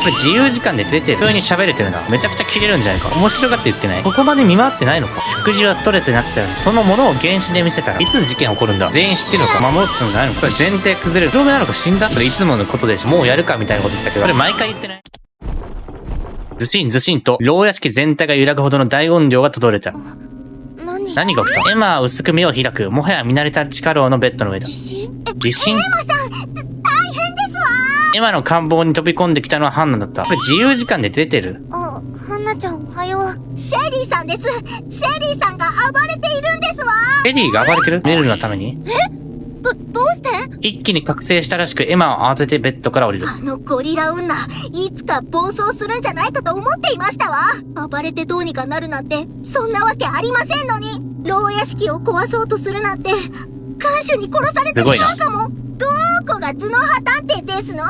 れ自由時間で出てる。普通に喋れてるな。めちゃくちゃキレるんじゃないか。面白がって言ってない。ここまで見回ってないのか。食事はストレスになってたよね。そのものを原始で見せたらいつ事件起こるんだ。全員知ってるのか。守ろうとするんじゃないのか。これ前提崩れる。同盟なのか死んだ。それいつものことでしょ。もうやるかみたいなこと言ったけど、これ毎回言ってない。ずしんずしんと牢屋敷全体が揺らぐほどの大音量が届いた。何が起きた？エマは薄く目を開く。もはや見慣れた地下牢のベッドの上だ。地震？エマさん、大変ですわ。エマの官房に飛び込んできたのはハンナだった。これ自由時間で出てる。ハンナちゃんおはよう。シェリーさんです。シェリーさんが暴れているんですわ。シェリーが暴れてる？メルルのために？どうして？一気に覚醒したらしく、エマを慌ててベッドから降りる。あのゴリラ女、いつか暴走するんじゃないかと思っていましたわ。暴れてどうにかなるなんて、そんなわけありませんのに。牢屋敷を壊そうとするなんて、看守に殺されてしまうかも。どこが頭脳派探偵ですの？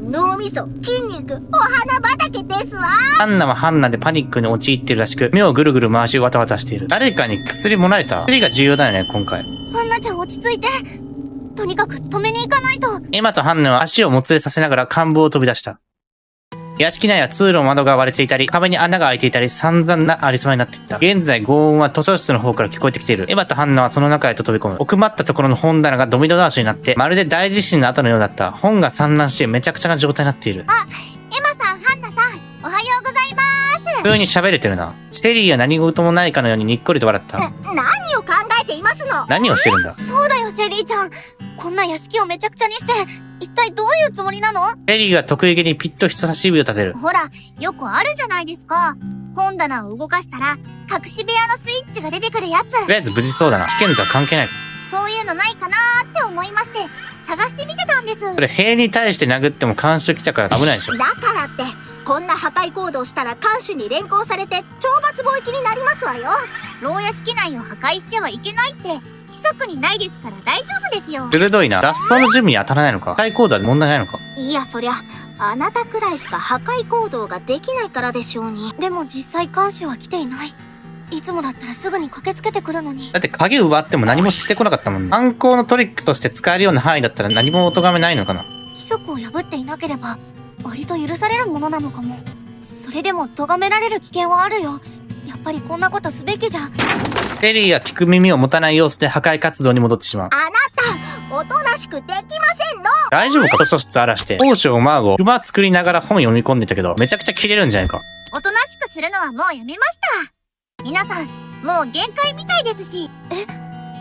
脳みそ、筋肉、お花畑ですわ。ハンナはハンナでパニックに陥っているらしく、目をぐるぐる回しわたわたしている。誰かに薬もられた？薬が重要だよね、今回。ハンナちゃん落ち着いて。とにかく止めに行かないと。エマとハンナは足をもつれさせながら官房を飛び出した。屋敷内は通路の窓が割れていたり、壁に穴が開いていたり、散々なありさまになっていった。現在、轟音は図書室の方から聞こえてきている。エマとハンナはその中へと飛び込む。奥まったところの本棚がドミノ倒しになって、まるで大地震の後のようだった。本が散乱してめちゃくちゃな状態になっている。エマさん、ハンナさん、おはようございます。普通に喋れてるな。シェリーは何事もないかのようににっこりと笑った。何を考えていますの？何をしてるんだ？そうだよ、シェリーちゃん。こんな屋敷をめちゃくちゃにして、一体どういうつもりなの？シェリーは得意げにピッと人差し指を立てる。ほら、よくあるじゃないですか。本棚を動かしたら、隠し部屋のスイッチが出てくるやつ。とりあえず無事そうだな。試験とは関係ない。そういうのないかなーって思いまして、探してみてたんです。それ兵に対して殴っても監視来たから危ないでしょ。だからって、こんな破壊行動したら看守に連行されて懲罰貿易になりますわよ。牢屋敷内を破壊してはいけないって、規則にないですから大丈夫ですよ。鋭いな。脱走の準備に当たらないのか？破壊行動は問題ないのか？いや、そりゃ、あなたくらいしか破壊行動ができないからでしょうに。でも実際看守は来ていない。いつもだったらすぐに駆けつけてくるのに。だって鍵奪っても何もしてこなかったもんね。犯行のトリックとして使えるような範囲だったら何もお咎めないのかな？規則を破っていなければ、割と許されるものなのかも。それでも咎められる危険はあるよ。やっぱりこんなことすべきじゃ。シェリーは聞く耳を持たない様子で破壊活動に戻ってしまう。あなた、おとなしくできませんの。大丈夫か？図書室荒らして。王将マーゴ、馬作りながら本読み込んでたけど、めちゃくちゃキレるんじゃないか。おとなしくするのはもうやめました。皆さん、もう限界みたいですし。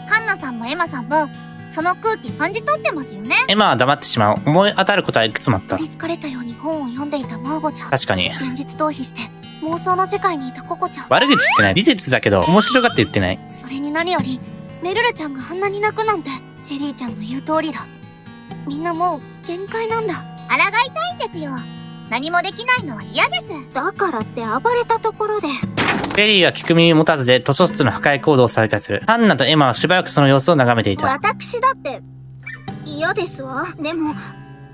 ハンナさんもエマさんも、その空気感じ取ってますよね。エマは黙ってしまう。思い当たることはいくつもあった。取り憑かれたように本を読んでいたマーゴちゃん。確かに。現実逃避して、妄想の世界にいたココちゃん。悪口言ってない。事実だけど、面白がって言ってない。それに何より、メルルちゃんがあんなに泣くなんて、シェリーちゃんの言う通りだ。みんなもう限界なんだ。抗いたいんですよ。何もできないのは嫌です。だからって暴れたところで。シェリーは聞く耳持たずで図書室の破壊行動を再開する。ハンナとエマはしばらくその様子を眺めていた。私だって嫌ですわ。でも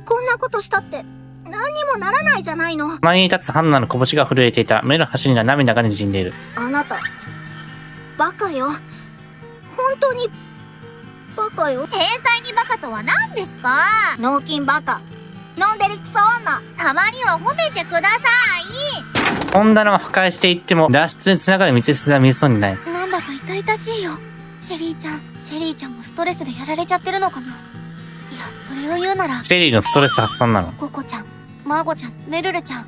こんなことしたって何にもならないじゃないの。前に立つハンナの拳が震えていた。目の端には涙が滲んでいる。あなたバカよ。本当にバカよ。天才にバカとは何ですか？脳筋バカ、飲んでるクソ女。たまには褒めてください。本棚を破壊していっても脱出につながる道筋は見えそうにない。なんだか痛々しいよ。シェリーちゃんもストレスでやられちゃってるのかな。いや、それを言うならシェリーのストレス発散なの。ココちゃん、マーゴちゃん、メルルちゃん、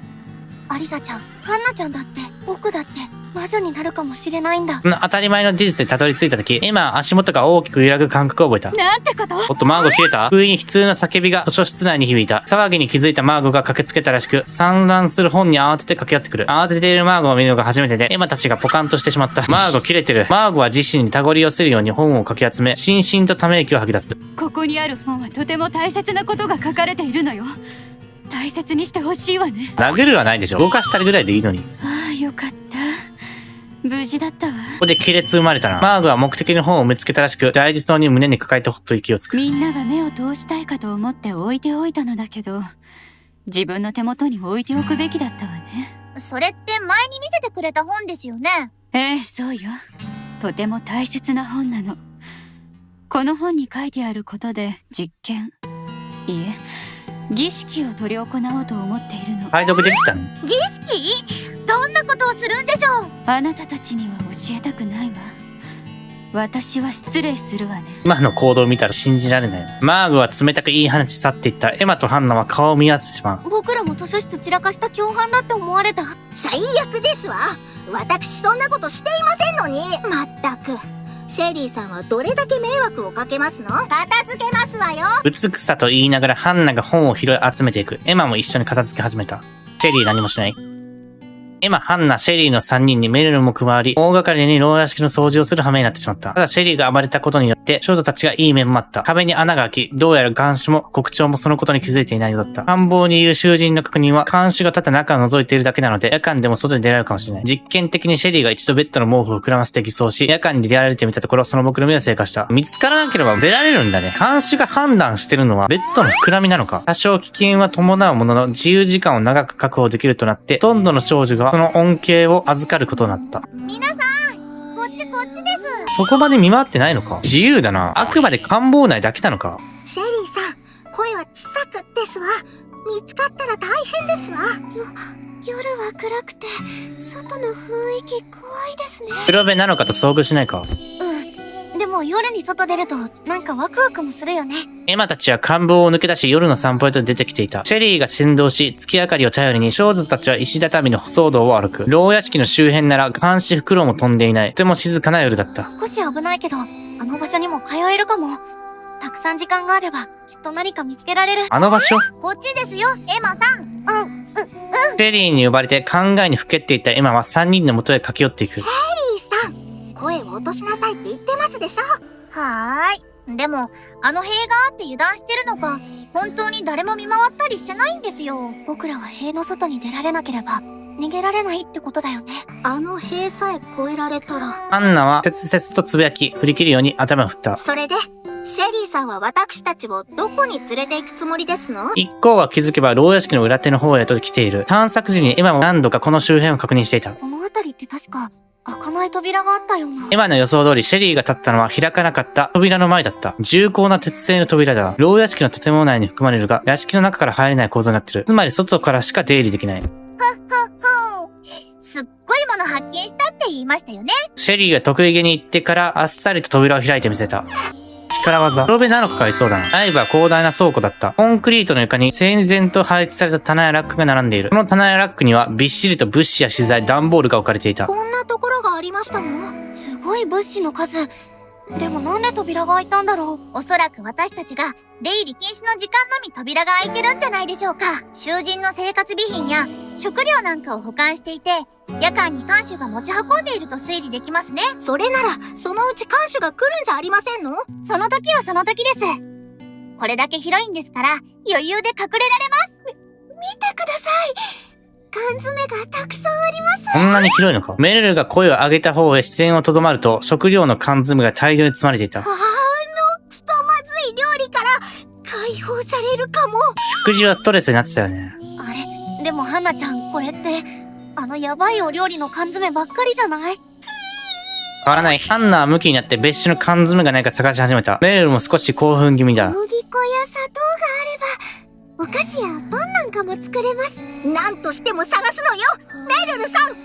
アリサちゃん、ハンナちゃんだって、僕だって魔女になるかもしれないんだ。この当たり前の事実にたどり着いた時、今足元が大きく揺らぐ感覚を覚えた。なんてこと？おっと、マーゴ切れた？不意に悲痛な叫びが図書室内に響いた。騒ぎに気づいたマーゴが駆けつけたらしく、散乱する本に慌てて駆け寄ってくる。慌てているマーゴを見るのが初めてで、エマたちがポカンとしてしまった。マーゴ切れてる。マーゴは自身に手繰り寄せるように本をかき集め、しんしんとため息を吐き出す。ここにある本はとても大切なことが書かれているのよ。大切にしてほしいわね。殴るはないでしょ。動かしたりぐらいでいいのに。ああ、よかった。無事だったわ。ここで亀裂生まれたな。マーゴは目的の本を見つけたらしく、大事そうに胸に抱えてほっと息をつく。みんなが目を通したいかと思って置いておいたのだけど、自分の手元に置いておくべきだったわね。それって前に見せてくれた本ですよね。ええ、そうよ。とても大切な本なの。この本に書いてあることで実験、いえ、儀式を執り行おうと思っているの。解読できたの？儀式？どんなことをするんでしょう？あなたたちには教えたくないわ。私は失礼するわね。今の行動を見たら信じられない。マーグは冷たく言い放ち去っていった。エマとハンナは顔を見合わせてしまう。僕らも図書室散らかした共犯だって思われた。最悪ですわ。私そんなことしていませんのに。まったく。シェリーさんはどれだけ迷惑をかけますの？片付けますわよ。うつくさと言いながらハンナが本を拾い集めていく。エマも一緒に片付け始めた。シェリー何もしない。エマ、ハンナ、シェリーの3人にメルルも加わり、大掛かりに牢屋敷の掃除をする羽目になってしまった。ただシェリーが暴れたことによって、少女たちがいい面もあった。壁に穴が開き、どうやら監視も国長もそのことに気づいていないようだった。官房にいる囚人の確認は、監視が立った中を覗いているだけなので、夜間でも外に出られるかもしれない。実験的にシェリーが一度ベッドの毛布を膨らませて偽装し、夜間に出られてみたところ、その目論見は成果した。見つからなければ出られるんだね。監視が判断してるのは、ベッドの膨らみなのか。多少危険は伴うものの、自由時間を長く確保できるとなって、ほとんどの少女がその恩恵を預かることになった。皆さん、こっちです。そこまで見回ってないのか。自由だな。あくまで官房内だけなのか。シェリーさん、声は小さくですわ。見つかったら大変ですわ。夜は暗くて、外の雰囲気怖いですね。黒部なのかと遭遇しないか。でも夜に外出ると、なんかワクワクもするよね。エマたちは官房を抜け出し夜の散歩へと出てきていた。シェリーが先導し、月明かりを頼りに少女たちは石畳の舗装道を歩く。牢屋敷の周辺なら監視フクロウも飛んでいない。とても静かな夜だった。少し危ないけど、あの場所にも通えるかも。たくさん時間があれば、きっと何か見つけられる。あの場所？こっちですよ、エマさん。シェリーに呼ばれて考えにふけっていたエマは3人の元へ駆け寄っていく。シェリーさん、声を落としなさいって言ってますでしょ。はーい。でも、あの塀があって油断してるのか、本当に誰も見回ったりしてないんですよ。僕らは塀の外に出られなければ、逃げられないってことだよね。あの塀さえ越えられたら。アンナは切々とつぶやき、振り切るように頭を振った。それで、シェリーさんは私たちをどこに連れて行くつもりですの？一行は気づけば牢屋敷の裏手の方へと来ている。探索時にエマも何度かこの周辺を確認していた。この辺りって確か、開かない扉があったような。エマの予想通りシェリーが立ったのは開かなかった扉の前だった。重厚な鉄製の扉だ。牢屋敷の建物内に含まれるが、屋敷の中から入れない構造になっている。つまり外からしか出入りできない。すっごいもの発見したって言いましたよね。シェリーが得意げに行ってからあっさりと扉を開いてみせた。力技。黒部なのかがいそうだな。内部は広大な倉庫だった。コンクリートの床に整然と配置された棚やラックが並んでいる。この棚やラックにはびっしりと物資や資材、段ボールが置かれていた。こんなところがありましたの？すごい物資の数。でもなんで扉が開いたんだろう。おそらく私たちが出入り禁止の時間のみ扉が開いてるんじゃないでしょうか。囚人の生活備品や食料なんかを保管していて、夜間に看守が持ち運んでいると推理できますね。それなら、そのうち看守が来るんじゃありませんの？その時はその時です。これだけ広いんですから、余裕で隠れられます。見てください。缶詰がたくさんあります。こんなに広いのか。メルルが声を上げた方へ視線をとどまると、食料の缶詰が大量に積まれていた。くそまずい料理から解放されるかも。食事はストレスになってたよね。あれ、でもハナちゃん、これって、あのやばいお料理の缶詰ばっかりじゃない？変わらない。ハンナは向きになって別種の缶詰がないか探し始めた。メルルも少し興奮気味だ。小麦粉や砂糖があれば、お菓子やパンなんかも作れます。なんとしても探すのよ、メルルさん。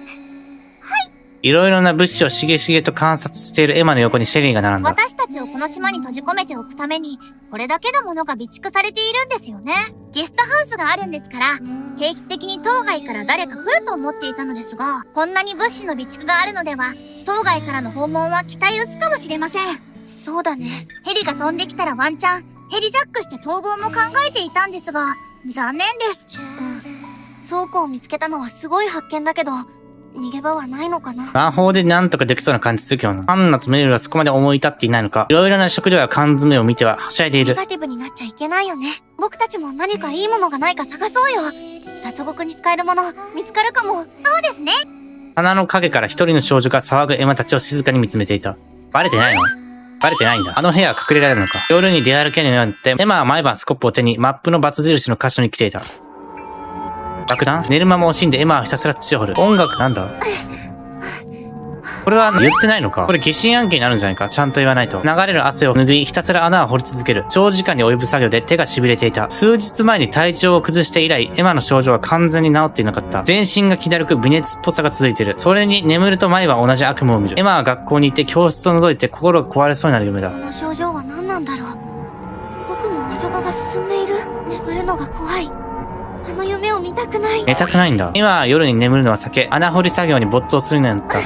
いろいろな物資をしげしげと観察しているエマの横にシェリーが並んだ。私たちをこの島に閉じ込めておくために、これだけのものが備蓄されているんですよね。ゲストハウスがあるんですから、定期的に島外から誰か来ると思っていたのですが、こんなに物資の備蓄があるのでは、島外からの訪問は期待薄かもしれません。そうだね。ヘリが飛んできたらワンチャン、ヘリジャックして逃亡も考えていたんですが、残念です。倉庫を見つけたのはすごい発見だけど、逃げ場はないのかな。魔法でなんとかできそうな感じするけどな。ハンナとメルルはそこまで思い立っていないのか。いろいろな食料や缶詰を見てははしゃいでいる。ネガティブになっちゃいけないよね。僕たちも何かいいものがないか探そうよ。脱獄に使えるもの、見つかるかも。そうですね。花の陰から一人の少女が騒ぐエマたちを静かに見つめていた。バレてないの？バレてないんだ。あの部屋は隠れられるのか。夜に出歩けるようになって、エマは毎晩スコップを手にマップの×印の箇所に来ていた。爆弾？寝る間も惜しんでエマはひたすら土を掘る。音楽なんだ？ここれは言ってないのか。これ疑心暗鬼になるんじゃないか。ちゃんと言わないと。流れる汗を拭い、ひたすら穴を掘り続ける。長時間に及ぶ作業で手が痺れていた。数日前に体調を崩して以来、エマの症状は完全に治っていなかった。全身が気だるく微熱っぽさが続いている。それに眠ると毎晩同じ悪夢を見る。エマは学校にいて教室を覗いて心が壊れそうになる夢だ。この症状は何なんだろう。僕も魔女化が進んでいる。眠るのが怖い。あの夢を見たくない。寝たくないんだ。今は夜に眠るのは避け、穴掘り作業に没頭するようになった。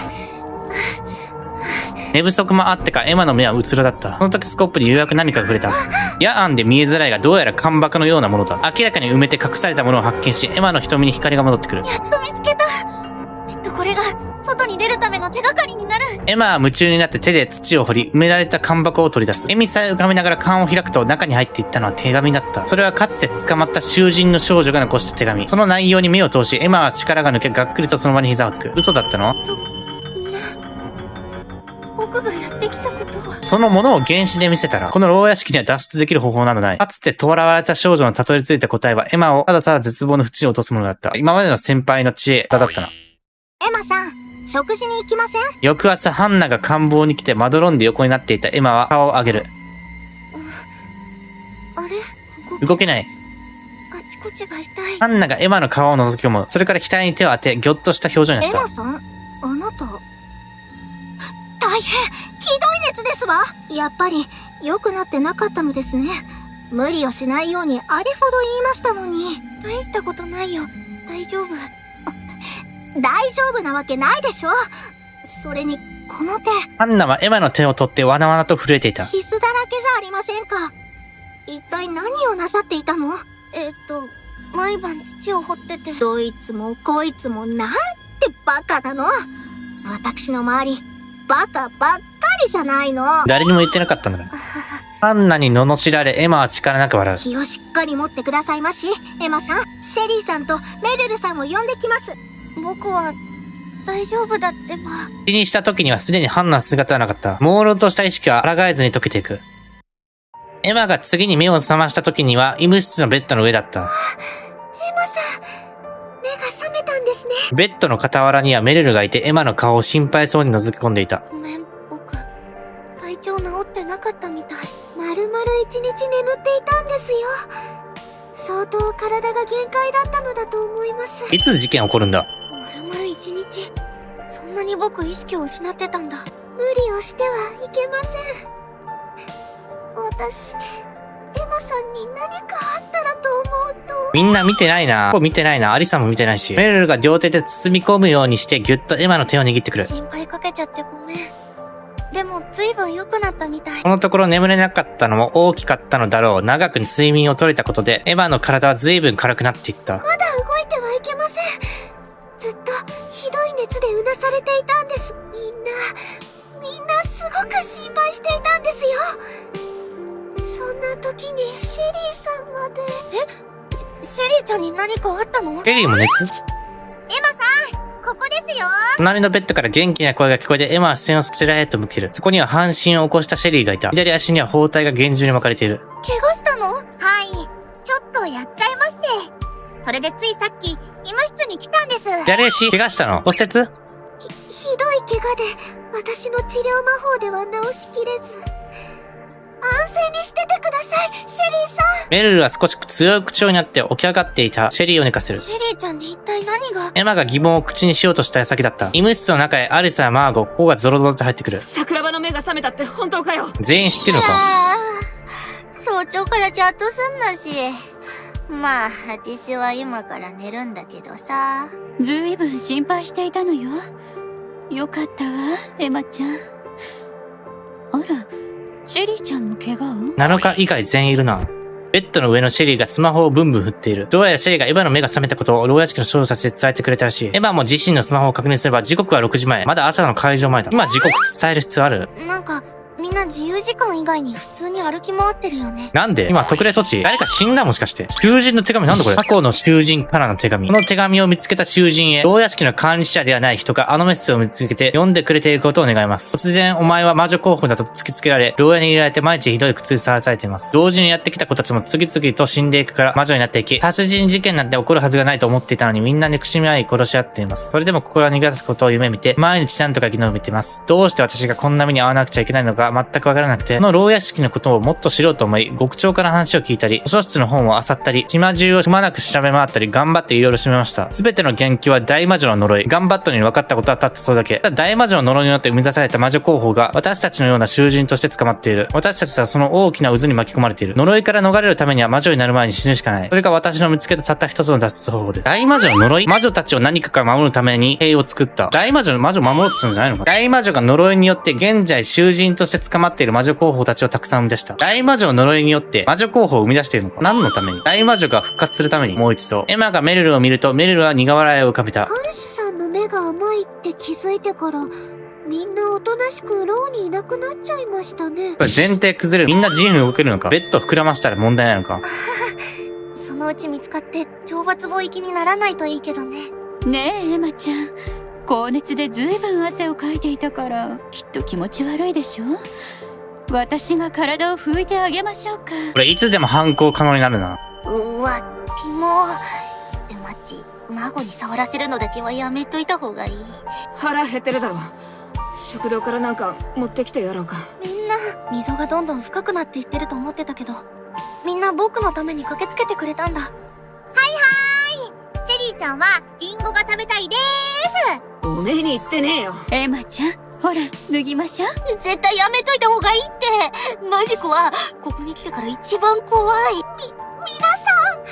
寝不足もあってか、エマの目はうつろだった。その時スコップにようやく何かが触れた。夜暗で見えづらいが、どうやら干ばくのようなものだ。明らかに埋めて隠されたものを発見し、エマの瞳に光が戻ってくる。やっと見つけた。きっとこれが外に出るための手がかりになる。エマは夢中になって手で土を掘り、埋められた干ばくを取り出す。笑みさえ浮かべながら缶を開くと中に入っていったのは手紙だった。それはかつて捕まった囚人の少女が残した手紙。その内容に目を通し、エマは力が抜け、がっくりとその場に膝をつく。嘘だったの？僕がやってきたことは。そのものを原子で見せたら、この牢屋敷には脱出できる方法などない。かつて囚われた少女のたどり着いた答えは、エマをただただ絶望の淵に落とすものだった。今までの先輩の知恵だったな。エマさん、食事に行きません？翌朝、ハンナが官房に来てまどろんで横になっていたエマは顔を上げる。あれ？動けない。あちこちが痛い。ハンナがエマの顔を覗き込む。それから額に手を当て、ぎょっとした表情になった。エマさん、あなた。大変ひどい熱ですわ。やっぱり良くなってなかったのですね。無理をしないようにあれほど言いましたのに。大したことないよ。大丈夫。大丈夫なわけないでしょ。それにこの手。ハンナはエマの手を取ってわなわなと震えていた。傷だらけじゃありませんか。一体何をなさっていたの？毎晩土を掘ってて。どいつもこいつもなんてバカなの。私の周りバカばっかりじゃないの。誰にも言ってなかったんだから。ハンナに罵られ、エマは力なく笑う。気をしっかり持ってくださいまし。エマさん、シェリーさんとメルルさんを呼んできます。僕は大丈夫だってば。気にした時にはすでにハンナの姿はなかった。朦朧とした意識は抗えずに溶けていく。エマが次に目を覚ました時には医務室のベッドの上だった。エマさん、目が覚めたんですね。ベッドの傍らにはメルルがいて、エマの顔を心配そうに覗き込んでいた。ごめん、僕体調治ってなかったみたい。丸々一日眠っていたんですよ。相当体が限界だったのだと思います。いつ事件起こるんだ？丸々一日。そんなに僕意識を失ってたんだ。無理をしてはいけません。私、エマさんに何かあったらと思うと。みんな見てないな。見てないな。アリサも見てないし。メルルが両手で包み込むようにしてぎゅっとエマの手を握ってくる。心配かけちゃってごめん。でも随分良くなったみたい。このところ眠れなかったのも大きかったのだろう。長く睡眠を取れたことで、エマの体は随分軽くなっていった。まだ動いてはいけません。ずっとひどい熱でうなされていたんです。みんなすごく心配していたんですよ。そんな時にシェリーさんまで。シェリーちゃんに何かあったの？エリーも熱？エマさん、ここですよ。隣のベッドから元気な声が聞こえて、エマは視線をそちらへと向ける。そこには半身を起こしたシェリーがいた。左足には包帯が厳重に巻かれている。怪我したの？はい、ちょっとやっちゃいまして。それでついさっき医務室に来たんです。左足怪我したの？骨折？ひどい怪我で私の治療魔法では治しきれず。安静にしててください、シェリーさん。メルルは少し強い口調になって起き上がっていたシェリーを寝かせる。シェリーちゃんに一体何が？エマが疑問を口にしようとした矢先だった。医務室の中へアリサやマーゴ、ここがゾロゾロと入ってくる。桜庭の目が覚めたって本当かよ？全員知ってるのか？早朝からチャットすんなし。まあ、私は今から寝るんだけどさ。ずいぶん心配していたのよ。よかったわ、エマちゃん。あら、シェリーちゃんも怪我を？7日以外全員いるな。ベッドの上のシェリーがスマホをブンブン振っている。どうやらシェリーがエヴァの目が覚めたことを牢屋敷の少女たちで伝えてくれたらしい。エヴァも自身のスマホを確認すれば時刻は6時前。まだ朝の会場前だ。今時刻伝える必要ある？なんか、メみんな自由時間以外に普通に歩き回ってるよね。なんで今特例措置誰か死んだもしかして。囚人の手紙なんだこれ。過去の囚人からの手紙。この手紙を見つけた囚人へ、牢屋敷の管理者ではない人があのメッセージを見つけて読んでくれていることを願います。突然お前は魔女候補だと突きつけられ、牢屋に入れられて毎日ひどい苦痛さらされています。同時にやってきた子たちも次々と死んでいくから魔女になっていき、殺人事件なんて起こるはずがないと思っていたのにみんな憎しみ合い殺し合っています。それでも心は逃げ出すことを夢見て、毎日なんとか生き延びています。どうして私がこんな目に遭わなくちゃいけないのか全くわからなくて、この牢屋敷のことをもっと知ろうと思い、獄長から話を聞いたり、図書室の本を漁ったり、島中をくまなく調べ回ったり、頑張っていろいろ調べました。すべての言及は大魔女の呪い。頑張ったのに分かったことはたったそれだけ。ただ大魔女の呪いによって生み出された魔女候補が私たちのような囚人として捕まっている。私たちはその大きな渦に巻き込まれている。呪いから逃れるためには魔女になる前に死ぬしかない。それが私の見つけたたった一つの脱出方法です。大魔女の呪い？魔女たちを何かから守るために兵を作った。大魔女を守ろうとするんじゃないのか。大魔女が呪いによって現在囚人として捕まっている魔女候補たちをたくさん生み出した。大魔女の呪いによって魔女候補を生み出しているのか。何のために？大魔女が復活するために。もう一度。エマがメルルを見ると、メルルは苦笑いを浮かべた。看守さんの目が甘いって気づいてから、みんなおとなしく牢にいなくなっちゃいましたね。これ前提崩れる。みんな自由に動けるのか。ベッド膨らましたら問題ないのか。そのうち見つかって懲罰棒行きにならないといいけどね。ねえエマちゃん、高熱でずいぶん汗をかいていたからきっと気持ち悪いでしょ。私が体を拭いてあげましょうか。これいつでも犯行可能になるな。うわ、キモ。で、マッチ、孫に触らせるのだけはやめといた方がいい。腹減ってるだろ。食堂からなんか持ってきてやろうか。みんな、溝がどんどん深くなっていってると思ってたけど、みんな僕のために駆けつけてくれたんだ。はいはーい。チェリーちゃんはリンゴが食べたいでーす。おめえに言ってねえよ。エマちゃん、ほら脱ぎましょう。絶対やめといた方がいいって。マジコはここに来てから一番怖い。皆さん、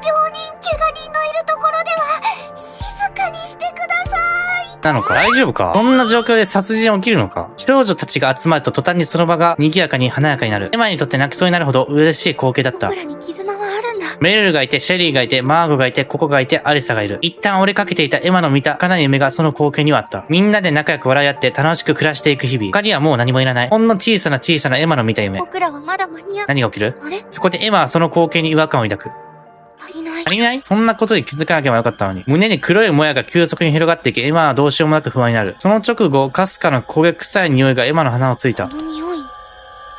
病人怪我人のいるところでは静かにしてください。なのか。大丈夫か。こんな状況で殺人起きるのか。少女たちが集まると途端にその場が賑やかに華やかになる。エマにとって泣きそうになるほど嬉しい光景だった。僕らに絆はあるんだ。メルルがいて、シェリーがいて、マーゴがいて、ココがいて、アリサがいる。一旦折れかけていたエマの見た儚い夢がその光景にはあった。みんなで仲良く笑い合って楽しく暮らしていく日々。他にはもう何もいらない。ほんの小さなエマの見た夢。僕らはまだ間に合う。何が起きる？あれ？そこでエマはその光景に違和感を抱く。足りない。足りない？そんなことに気づかなければよかったのに。胸に黒いもやが急速に広がっていき、エマはどうしようもなく不安になる。その直後、かすかな焦げ臭い匂いがエマの鼻をついた。この匂い、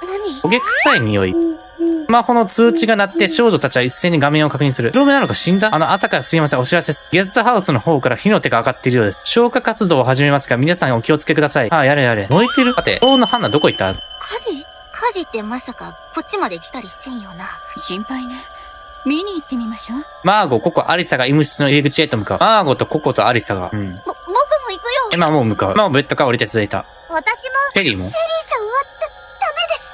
何？焦げ臭い匂い。スマホの通知が鳴って少女たちは一斉に画面を確認する。黒目なのか死んだ？朝からすいません、お知らせです。ゲストハウスの方から火の手が上がっているようです。消火活動を始めますから皆さんお気をつけください。ああ、やれやれ。燃えてる？待て、王のハンナどこ行った？火事ってまさかこっちまで来たりせんよな。心配ね。見に行ってみましょう。マーゴ、ココ、アリサが医務室の入り口へと向かう。マーゴとココとアリサが。僕も行くよ。エマもう向かう。エマもベッドから降りて続いた。私も。シェリーも。セリーさんはダメです。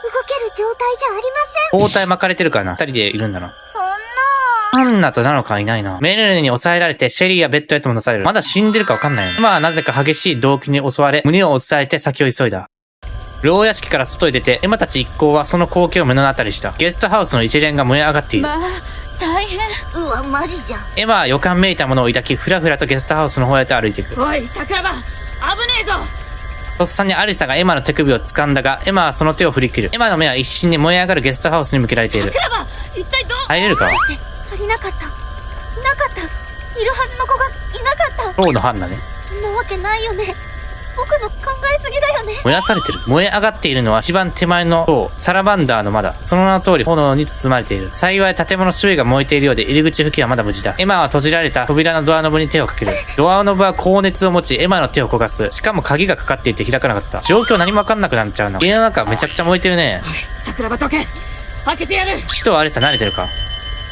動ける状態じゃありません。包帯巻かれてるからな。二人でいるんだな。そんな。ハンナとナノカはいないな。メルルに抑えられて、シェリーやベッドへと戻される。まだ死んでるかわかんないよね。エマはなぜか激しい動悸に襲われ、胸を押さえて先を急いだ。牢屋敷から外へ出て、エマたち一行はその光景を目の当たりした。ゲストハウスの一連が燃え上がっている。まあ大変。うわ、マジじゃん。エマは予感めいたものを抱き、ふらふらとゲストハウスの方へと歩いていく。おい桜庭、危ねえぞ。とっさにアリサがエマの手首を掴んだが、エマはその手を振り切る。エマの目は一心に燃え上がるゲストハウスに向けられている。桜庭、一体どう？入れるか？足りなかった。いなかった。いるはずの子がいなかった。王のハンナね。そんなわけないよね。僕の考えすぎだよね。燃やされてる。燃え上がっているのは一番手前の塔、サラバンダーの間だ。その名の通り炎に包まれている。幸い建物周囲が燃えているようで入り口付近はまだ無事だ。エマは閉じられた扉のドアノブに手をかける。ドアノブは高熱を持ち、エマの手を焦がす。しかも鍵がかかっていて開かなかった。状況何もわかんなくなっちゃうな。家の中めちゃくちゃ燃えてるね。桜庭どけ、開けてやる。首都アリサ慣れてるか？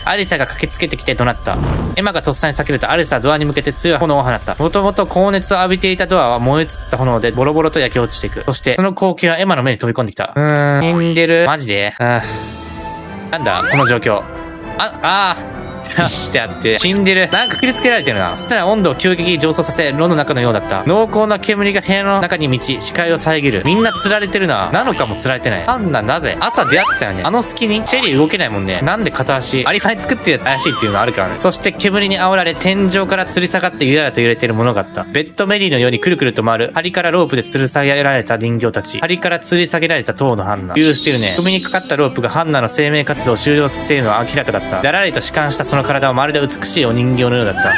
アリサが駆けつけてきて怒鳴った。エマがとっさに避けるとアリサはドアに向けて強い炎を放った。もともと高熱を浴びていたドアは燃え移った炎でボロボロと焼け落ちていく。そしてその光景はエマの目に飛び込んできた。死んでる。マジで？なんだこの状況。ってあって、死んでる。なんかくりつけられてるな。そしたら温度を急激に上昇させ、炉の中のようだった。濃厚な煙が部屋の中に満ち、視界を遮る。みんな釣られてるな。なのかも釣られてない。ハンナなぜ朝出会ってたよね。あの隙にシェリー動けないもんね。なんで片足、アリファイ作ってるやつ怪しいっていうのあるからね。そして煙に煽られ、天井から吊り下がってゆらゆらと揺れてるものがあった。ベッドメリーのようにくるくると回る。針からロープで吊る下げられた人形たち。針から吊り下げられた塔のハンナ。許してるね。首にかかったロープがハンナの生命活動を終了させているのは明らかだった。だらりと弛緩したその体はまるで美しいお人形のようだった。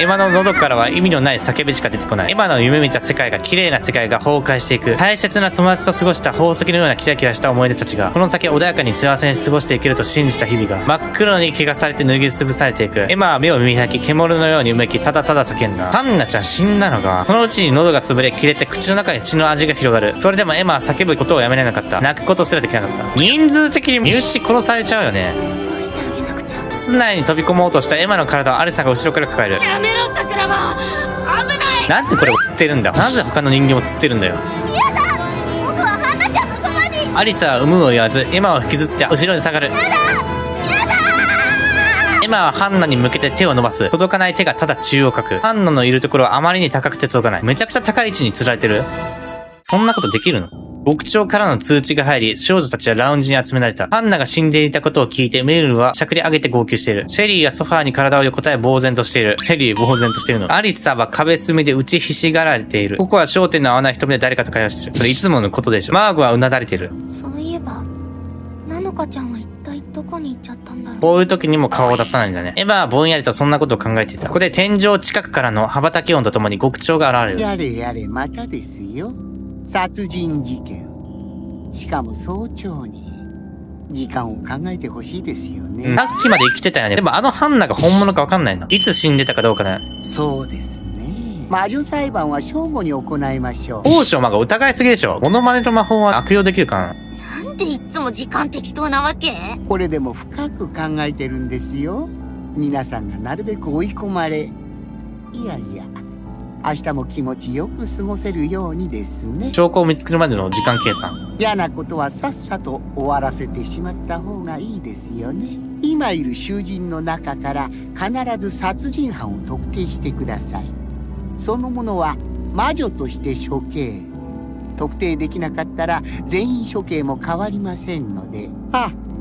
エマの喉からは意味のない叫びしか出てこない。エマの夢見た世界が、綺麗な世界が崩壊していく。大切な友達と過ごした宝石のようなキラキラした思い出たちが、この先穏やかに幸せに過ごしていけると信じた日々が、真っ黒に汚されて脱ぎつぶされていく。エマは目を見開き、獣のようにうめき、ただただ叫んだ。ハンナちゃん死んだのか。そのうちに喉が潰れ、切れて口の中に血の味が広がる。それでもエマは叫ぶことをやめられなかった。泣くことすらできなかった。人数的に身内殺されちゃうよね。殺してあげなくちゃ。室内に飛び込もうとしたエマの体をアリサが後ろから抱える。やめろさくらも危ない。なんでこれを釣ってるんだ。なぜ他の人間を釣ってるんだよ。やだ、僕はハンナちゃんのそばに。アリサは有無を言わずエマを引きずって後ろに下がる。エマはハンナに向けて手を伸ばす。届かない手がただ宙をかく。ハンナのいるところはあまりに高くて届かない。めちゃくちゃ高い位置に釣られてる。そんなことできるの？牧長からの通知が入り、少女たちはラウンジに集められた。ハンナが死んでいたことを聞いて、メルルはしゃくり上げて号泣している。シェリーはソファーに体を横たえ呆然としている。シェリー呆然としているの。アリサは壁隅で打ちひしがられている。ここは焦点の合わない瞳で誰かと会話している。それいつものことでしょ。マーゴはうなだれている。そういえば、ナノカちゃんは一体どこに行っちゃったんだろう。こういう時にも顔を出さないんだね。エヴァはぼんやりとそんなことを考えていた。ここで天井近くからの羽ばたき音とともに極長が現れる。やれやれまたですよ。殺人事件。しかも早朝に。時間を考えてほしいですよね。さっきまで生きてたよね。でもあのハンナが本物かわかんないの。いつ死んでたかどうかだ。そうですね。魔女裁判は正午に行いましょう。王将魔が疑いすぎでしょ。モノマネと魔法は悪用できるかな。なんでいつも時間適当なわけ？これでも深く考えてるんですよ。皆さんがなるべく追い込まれ。いやいや、明日も気持ちよく過ごせるようにですね。証拠を見つけるまでの時間計算。嫌なことはさっさと終わらせてしまった方がいいですよね。今いる囚人の中から必ず殺人犯を特定してください。その者は魔女として処刑。特定できなかったら全員処刑も変わりませんので。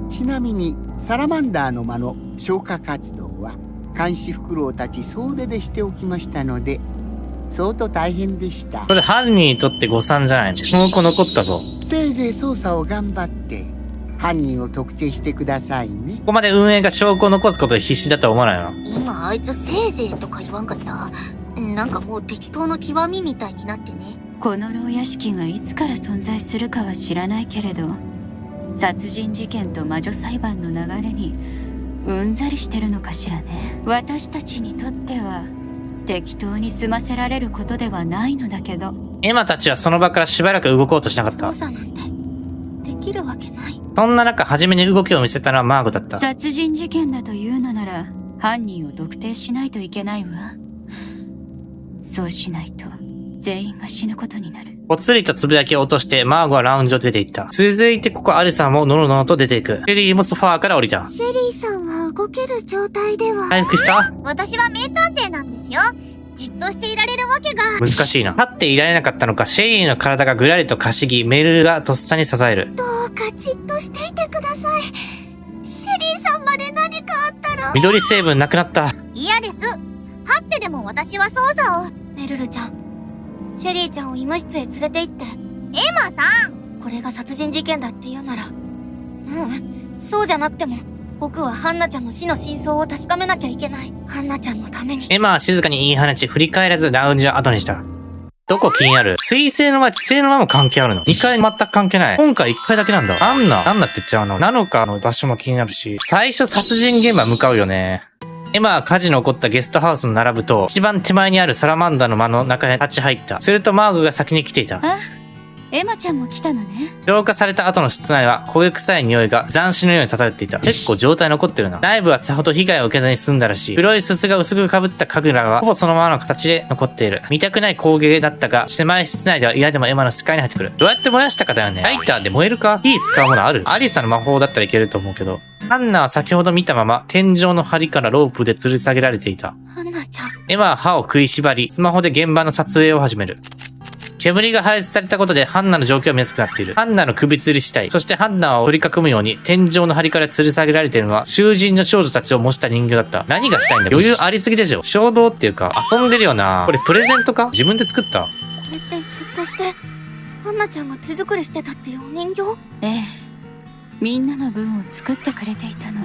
ちなみにサラマンダーの間の消火活動は監視フクロウたち総出でしておきましたので、相当大変でした。これ犯人にとって誤算じゃないの。証拠残ったぞ。せいぜい捜査を頑張って犯人を特定してくださいね。ここまで運営が証拠を残すことで必死だとは思わないの。今あいつせいぜいとか言わんかった？なんかもう適当の極みみたいになってね。この牢屋敷がいつから存在するかは知らないけれど、殺人事件と魔女裁判の流れにうんざりしてるのかしらね。私たちにとっては適当に済ませられることではないのだけど。エマたちはその場からしばらく動こうとしなかった。捜査なんてできるわけない。そんな中、初めに動きを見せたのはマーゴだった。殺人事件だというのなら犯人を特定しないといけないわ。そうしないと全員が死ぬことになる。ぽつりとつぶやきを落としてマーゴはラウンジを出て行った。続いてここアリサもノロノロと出ていく。シェリーもソファーから降りた。シェリーさんは動ける状態では。回復した？私は名探偵なんですよ。じっとしていられるわけが。難しいな。立っていられなかったのか、シェリーの体がぐらりとかしぎ、メルルがとっさに支える。どうかじっとしていてください。シェリーさんまで何かあったら。緑成分なくなった。嫌です。はってでも私は捜査を。メルルちゃん、シェリーちゃんを医務室へ連れて行って。エマさん、これが殺人事件だって言うなら。そうじゃなくても僕はハンナちゃんの死の真相を確かめなきゃいけない。ハンナちゃんのために。エマは静かに言い放ち、振り返らずラウンジを後にした。どこ気になる？水星の間、地星の間も関係あるの？ 2 回全く関係ない。今回1回だけなんだ。なんだって言っちゃうの？なのかの場所も気になるし、最初殺人現場向かうよね。エマは火事の起こったゲストハウスの並ぶと、一番手前にあるサラマンダの間の中へ立ち入った。するとマーグが先に来ていた。エマちゃんも来たのね。浄化された後の室内は焦げ臭い匂いが斬新のように漂っていた。結構状態残ってるな。内部はさほど被害を受けずに済んだらしい。黒いすすが薄く被った家具らはほぼそのままの形で残っている。見たくない工芸だったが、狭い室内では嫌でもエマの視界に入ってくる。どうやって燃やしたかだよね。ライターで燃えるか？火使うものある？アリサの魔法だったらいけると思うけど。ハンナは先ほど見たまま天井の梁からロープで吊り下げられていた。ハンナちゃん。エマは歯を食いしばり、スマホで現場の撮影を始める。煙が排出されたことでハンナの状況は見やすくなっている。ハンナの首吊り死体、そしてハンナを取り囲むように天井の梁から吊り下げられているのは囚人の少女たちを模した人形だった。何がしたいんだ？余裕ありすぎでしょ。衝動っていうか遊んでるよな。これプレゼントか？自分で作った？これってひょっとしてハンナちゃんが手作りしてたっていうお人形？ええ、みんなの分を作ってくれていたの。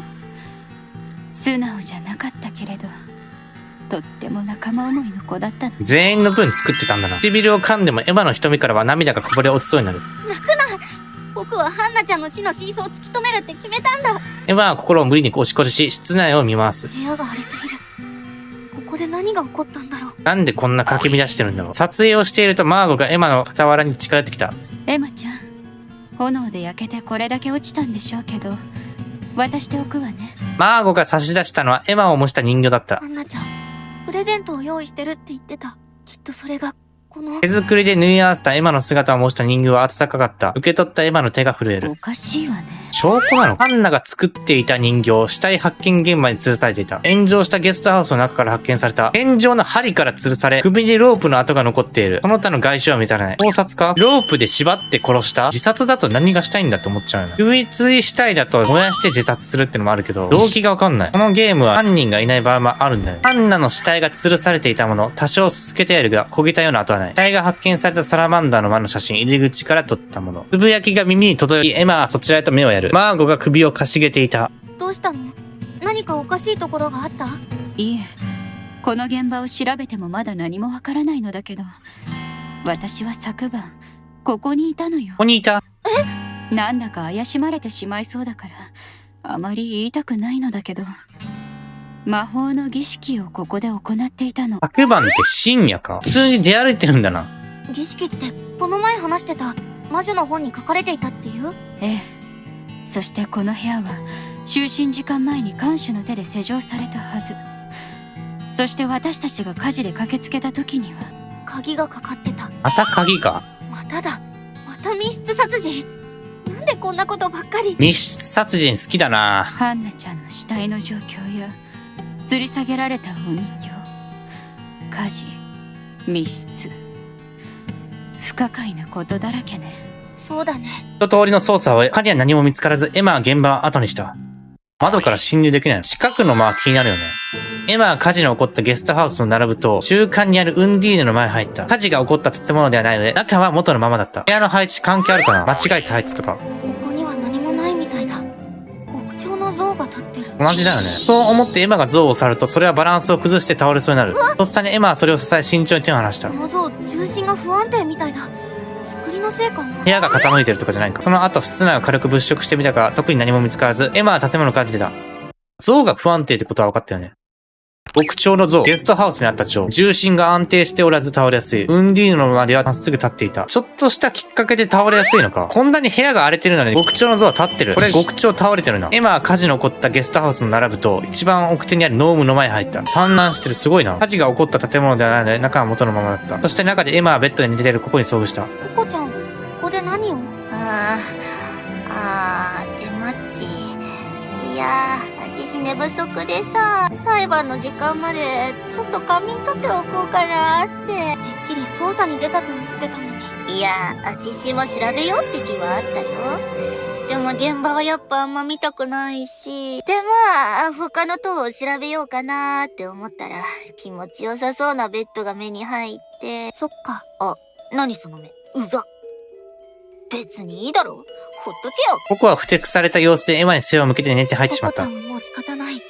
素直じゃなかったけれど、とっても仲間思いの子だったの。全員の分作ってたんだな。唇を噛んでもエマの瞳からは涙がこぼれ落ちそうになる。泣くな。僕はハンナちゃんの死の真相を突き止めるって決めたんだ。エマは心を無理に押し殺し、室内を見回す。部屋が荒れている。ここで何が起こったんだろう。なんでこんなかき乱してるんだろう。撮影をしているとマーゴがエマの傍らに近寄ってきた。エマちゃん、炎で焼けてこれだけ落ちたんでしょうけど、渡しておくわね。マーゴが差し出したのはエマを模した人形だった。ハンナちゃん、プレゼントを用意してるって言ってた。きっとそれがこの手作りで縫い合わせたエマの姿を模した人形は温かかった。受け取ったエマの手が震える。おかしいわね。証拠なの？ハンナが作っていた人形、死体発見現場に吊るされていた。炎上したゲストハウスの中から発見された。天井の針から吊るされ、首にロープの跡が残っている。その他の外傷は見たらない。盗撮か？ロープで縛って殺した？自殺だと何がしたいんだって思っちゃうよな。首吊り死体だと燃やして自殺するってのもあるけど、動機がわかんない。このゲームは犯人がいない場合もあるんだよ。ハンナの死体が吊るされていたもの、多少すすけてやるが、焦げたような跡はない。死体が発見されたサラマンダーの間の写真、入り口から撮ったもの。つぶやきが耳に届き、エマはそちらへと目をやる。マーゴが首をかしげていた。どうしたの？何かおかしいところがあった？いえ、この現場を調べてもまだ何もわからないのだけど、私は昨晩ここにいたのよ。ここにいた？なんだか怪しまれてしまいそうだからあまり言いたくないのだけど、魔法の儀式をここで行っていたの。昨晩って深夜か？普通に出歩いてるんだな。儀式ってこの前話してた魔女の本に書かれていたっていう？ええ。そしてこの部屋は就寝時間前に看守の手で施錠されたはず。そして私たちが火事で駆けつけた時には鍵がかかってた。また鍵か？まただ。また密室殺人。なんでこんなことばっかり。密室殺人好きだな。ハンナちゃんの死体の状況や吊り下げられたお人形、火事、密室、不可解なことだらけね。そうだね。一通りの捜査を終え、鍵は何も見つからず、エマは現場を後にした。窓から侵入できないの。近くの間は気になるよね。エマは火事の起こったゲストハウスの並ぶと、中間にあるウンディーヌの前に入った。火事が起こった建物ではないので、中は元のままだった。部屋の配置関係あるかな？間違えて入ったとか。ここには何もないみたいだ。極長の像が立ってる。同じだよね。そう思ってエマが像を触ると、それはバランスを崩して倒れそうになる。とっさにエマはそれを支え慎重に手を離した。この像、重心が不安定みたいだ。作りのせいかな？部屋が傾いてるとかじゃないか。その後、室内を軽く物色してみたが、特に何も見つからず、エマは建物から出てた。像が不安定ってことは分かったよね。極長の像、ゲストハウスにあった像、重心が安定しておらず倒れやすい。ウンディーヌのまではまっすぐ立っていた。ちょっとしたきっかけで倒れやすいのか。こんなに部屋が荒れてるのに極長の像は立ってる。これ極長倒れてるな。エマは火事の起こったゲストハウスの並ぶと、一番奥手にあるノームの前に入った。散乱してる。すごいな。火事が起こった建物ではないので、中は元のままだった。そして中でエマはベッドに寝ているここに遭遇した。ココちゃん、ここで何を？エマッチ。いやー、私寝不足でさ、裁判の時間までちょっと仮眠取っておこうかなーって。てっきり捜査に出たと思ってたのに。いや、私も調べようって気はあったよ。でも現場はやっぱあんま見たくないし。でまあ、他の塔を調べようかなーって思ったら、気持ちよさそうなベッドが目に入って。そっか。何その目。うざ。別にいいだろ。ほっとけよ。僕はふてくされた様子でエマに背を向けて寝て入ってしまった。ココちゃんはもう仕方ない。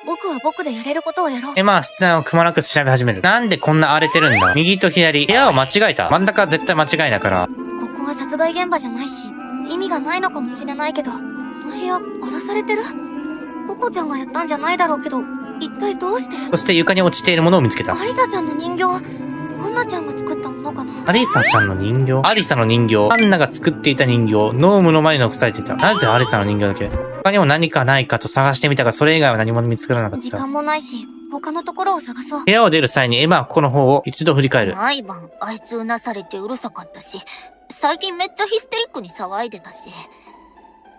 僕は僕でやれることをやろう。エマは室内をくまなく調べ始める。なんでこんな荒れてるんだ？右と左。部屋を間違えた。真ん中は絶対間違いだから。ここは殺害現場じゃないし、意味がないのかもしれないけど、この部屋荒らされてる？ココちゃんがやったんじゃないだろうけど、一体どうして？そして床に落ちているものを見つけた。アリサちゃんの人形、ハンナちゃんが作ったものかな。アリサちゃんの人形、アリサの人形、アンナが作っていた人形、ノームの前に残されていた。なぜアリサの人形だけ？他にも何かないかと探してみたが、それ以外は何も見つからなかった。時間もないし、他のところを探そう。部屋を出る際にエマはここの方を一度振り返る。毎晩あいつうなされてうるさかったし、最近めっちゃヒステリックに騒いでたし、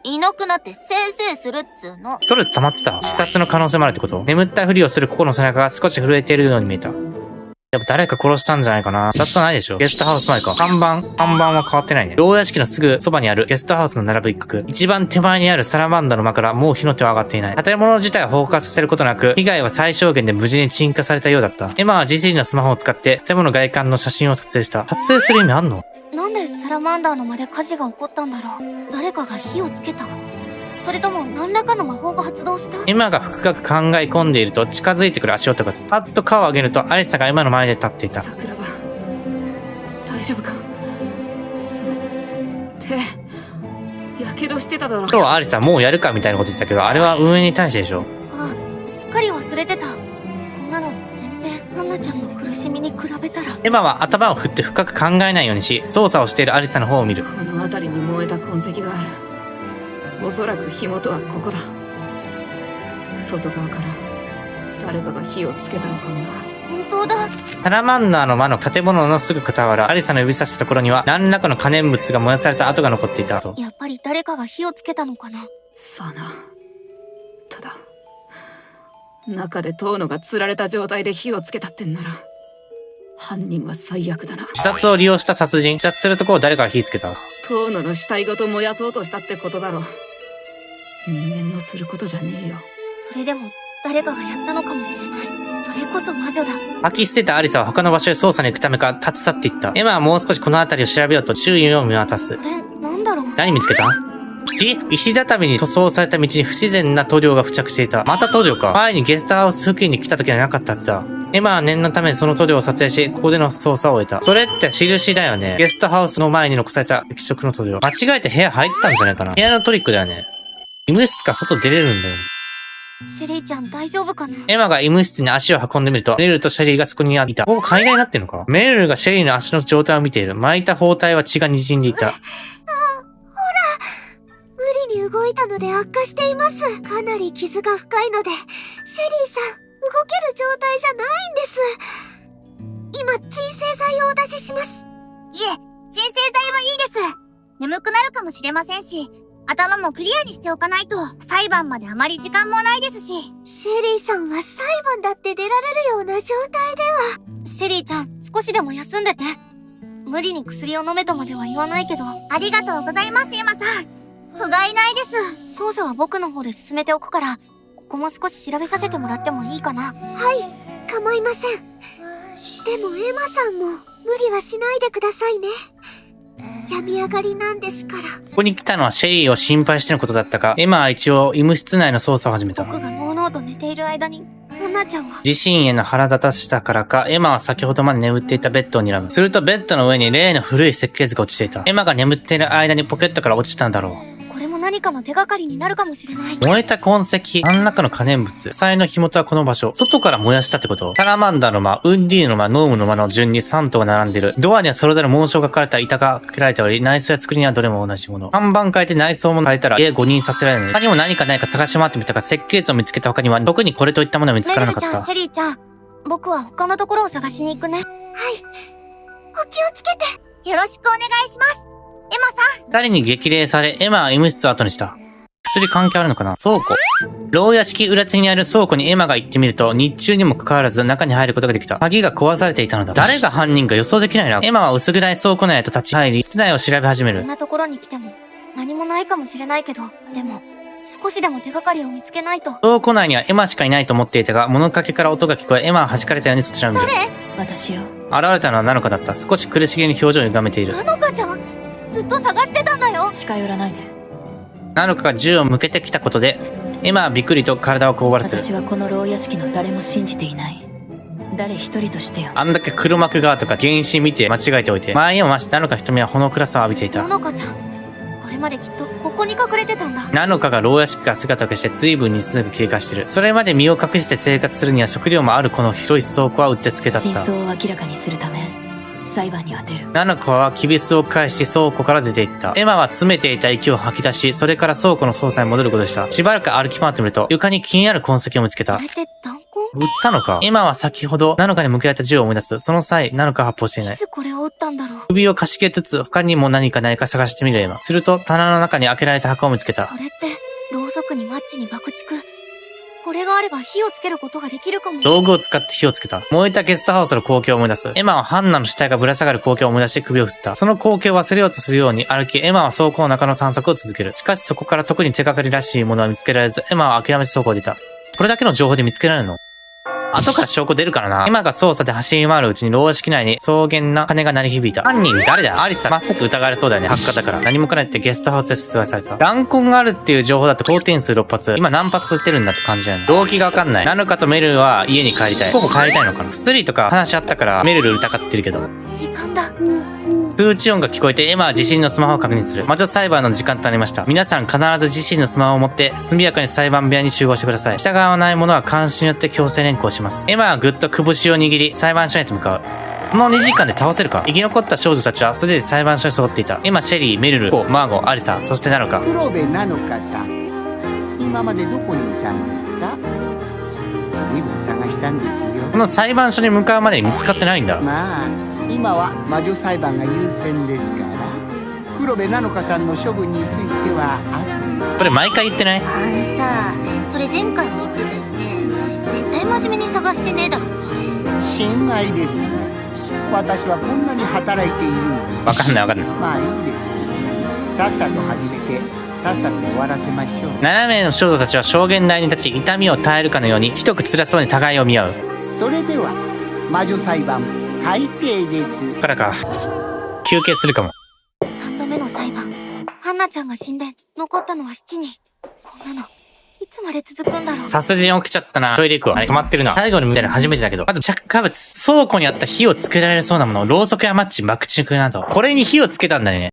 いなくなってせいせいするっつうの。ストレス溜まってた。自殺の可能性もあるってこと？眠ったふりをするココの背中が少し震えているように見えた。やっぱ誰か殺したんじゃないかな。自殺はないでしょ。ゲストハウス前か。看板は変わってないね。牢屋敷のすぐそばにあるゲストハウスの並ぶ一角。一番手前にあるサラマンダの間からもう火の手は上がっていない。建物自体を放火させることなく、被害は最小限で無事に鎮火されたようだった。エマは自身のスマホを使って建物外観の写真を撮影した。撮影する意味あんの？なんでサラマンダーの間で火事が起こったんだろう。誰かが火をつけた？それとも何らかの魔法が発動した？エマが深く考え込んでいると近づいてくる足音がパッと顔を上げるとアリサがエマの前で立っていた。桜庭、大丈夫か？手やけどしてただろ。今日はアリサもうやるかみたいなこと言ったけど、あれは運営に対してでしょ。あ、すっかり忘れてた。こんなの全然アンナちゃんの苦しみに比べたら。エマは頭を振って深く考えないようにし、操作をしているアリサの方を見る。この辺りに燃えた痕跡がある。おそらく火元はここだ。外側から誰かが火をつけたのかもな。本当だ。サラマンダーの間の建物のすぐ傍ら、アリサの指さしたところには何らかの可燃物が燃やされた跡が残っていたと。やっぱり誰かが火をつけたのかな。さあな。ただ中で遠野が釣られた状態で火をつけたってんなら、犯人は最悪だな。自殺を利用した殺人。自殺するところを誰かが火つけた。遠野の死体ごと燃やそうとしたってことだろ。人間のすることじゃねえよ。それでも誰かがやったのかもしれない。それこそ魔女だ。吐き捨てたアリサは他の場所へ捜査に行くためか立ち去っていった。エマはもう少しこの辺りを調べようと周囲を見渡す。これなんだろう。何見つけた？石畳に塗装された道に不自然な塗料が付着していた。また塗料か。前にゲストハウス付近に来た時はなかったはずだ。エマは念のためにその塗料を撮影し、ここでの捜査を終えた。それって印だよね。ゲストハウスの前に残された液色の塗料。間違えて部屋入ったんじゃないかな。部屋のトリックだよね。医務室か外出れるんだよ。シェリーちゃん大丈夫かな。エマが医務室に足を運んでみると、メルルとシェリーがそこにいた。ここ海外になってんのか？メルルがシェリーの足の状態を見ている。巻いた包帯は血が滲んでいた。無理に動いたので悪化しています。かなり傷が深いので、シェリーさん、動ける状態じゃないんです。今、鎮静剤をお出しします。いえ、鎮静剤はいいです。眠くなるかもしれませんし、頭もクリアにしておかないと、裁判まであまり時間もないですし。シェリーさんは裁判だって出られるような状態では。シェリーちゃん、少しでも休んでて。無理に薬を飲めとまでは言わないけど。ありがとうございます、エマさん。不甲斐ないです。捜査は僕の方で進めておくから、ここも少し調べさせてもらってもいいかな。はい、構いません。でもエマさんも無理はしないでくださいね。病み上がりなんですから。ここに来たのはシェリーを心配してのことだったが、エマは一応医務室内の捜査を始めた。僕がノーノーと寝ている間に、アンナちゃんは。自身への腹立たしさからか、エマは先ほどまで眠っていたベッドを睨む。するとベッドの上に例の古い設計図が落ちていた。エマが眠っている間にポケットから落ちたんだろう。これも何かの手がかりになるかもしれない。燃えた痕跡、何らかの可燃物。火災の火元はこの場所。外から燃やしたってこと？サラマンダーの間、ウンディーの間、ノームの間の順に3棟が並んでいる。ドアにはそれぞれ紋章が書かれた板がかけられており、内装や作りにはどれも同じもの。看板変えて内装も変えたら、誤認させられる。他にも何かないか探し回ってみたが、設計図を見つけた他には、特にこれといったものは見つからなかった。メルルちゃん、シェリーちゃん、僕は他のところを探しに行くね。はい。お気をつけて。よろしくお願いします。エマさん。二人に激励され、エマは医務室を後にした。薬関係あるのかな？倉庫。牢屋敷裏手にある倉庫にエマが行ってみると、日中にもかかわらず中に入ることができた。鍵が壊されていたのだ。誰が犯人か予想できないな。エマは薄暗い倉庫内へと立ち入り、室内を調べ始める。こんなところに来ても何もないかもしれないけど、でも少しでも手がかりを見つけないと。倉庫内にはエマしかいないと思っていたが、物陰から音が聞こえ、エマは弾かれたようにそちらを見る。私よ。現れたのはナノカだった。少し苦しげに表情を歪めている。ナノカちゃん、ずっと探してたんだよ。近寄らないで。ナノカが銃を向けてきたことで、エマはびっくりと体をこうばらせる。私はこの牢屋敷の誰も信じていない。誰一人としてよ。あんだけ黒幕側とか原神見て間違えておいて、前にもナノカ瞳はほの暗さを浴びていた。ナノカちゃん、これまできっとここに隠れてたんだ。ナノカが牢屋敷から姿を消して随分日数が経過している。それまで身を隠して生活するには食料もあるこの広い倉庫はうってつけだった。真相を明らかにするため、裁判には出る。ナノカはキビスを返し倉庫から出て行った。エマは詰めていた息を吐き出し、それから倉庫の操作に戻ることでした。しばらく歩き回ってみると、床に気になる痕跡を見つけた。これって弾痕？撃ったのか？エマは先ほどナノカに向けられた銃を思い出す。その際、ナノカは発砲していないい。つこれを撃ったんだろう。首をかしげつつ、他にも何かないか探してみるエマ。すると、棚の中に開けられた箱を見つけた。これってろうそくにマッチに爆竹。これがあれば火をつけることができるかも。道具を使って火をつけた。燃えたゲストハウスの光景を思い出す。エマはハンナの死体がぶら下がる光景を思い出して首を振った。その光景を忘れようとするように歩き、エマは倉庫の中の探索を続ける。しかしそこから特に手がかりらしいものは見つけられず、エマは諦めて倉庫を出た。これだけの情報で見つけられるの？後から証拠出るからな。エマが操作で走り回るうちに牢屋敷内に草原な鐘が鳴り響いた。犯人誰だ？アリサ。まさか疑われそうだよね。発火だから。何もかないってゲストハウスで殺害された。弾痕があるっていう情報だと高点数6発。今何発撃ってるんだって感じだよね。動機がわかんない。ナノカとメルルは家に帰りたい。ほぼ帰りたいのかな。スリーとか話あったからメルル疑ってるけど。時間だ。通知音が聞こえてエマは自身のスマホを確認する。魔女裁判の時間となりました。皆さん必ず自身のスマホを持って速やかに裁判部屋に集合してください。従わない者は監視によって強制連行します。エマはぐっと拳を握り裁判所へと向かう。この2時間で倒せるか？生き残った少女たちはすでに裁判所に揃っていた。エマ、シェリー、メルル、コ、マーゴ、アリサ、そしてナノカ。黒部なのかさん、今までどこにいたんですか？随分探したんですよ。この裁判所に向かうまでに見つかってないんだ。まあ今は魔女裁判が優先ですから、黒部なのかさんの処分については後に。これ毎回言ってない？さそれ前回も言ってたよね。絶対真面目に探してねえだろ。心外ですね。私はこんなに働いているのに。わかんないわかんない。まあいいです。さっさと始めてさっさと終わらせましょう。7名の少女たちは証言台に立ち、痛みを耐えるかのようにひどく辛そうに互いを見合う。それでは魔女裁判開廷です。からか休憩するかも。3度目の裁判。ハンナちゃんが死んで残ったのは7人。そんなのいつまで続くんだろう。殺人起きちゃったな。トイレ行くわ。あれ止まってるな。最後に見たの初めてだけど。まず着火物。倉庫にあった火をつけられそうなものをろうそくやマッチ、爆竹など。これに火をつけたんだよね。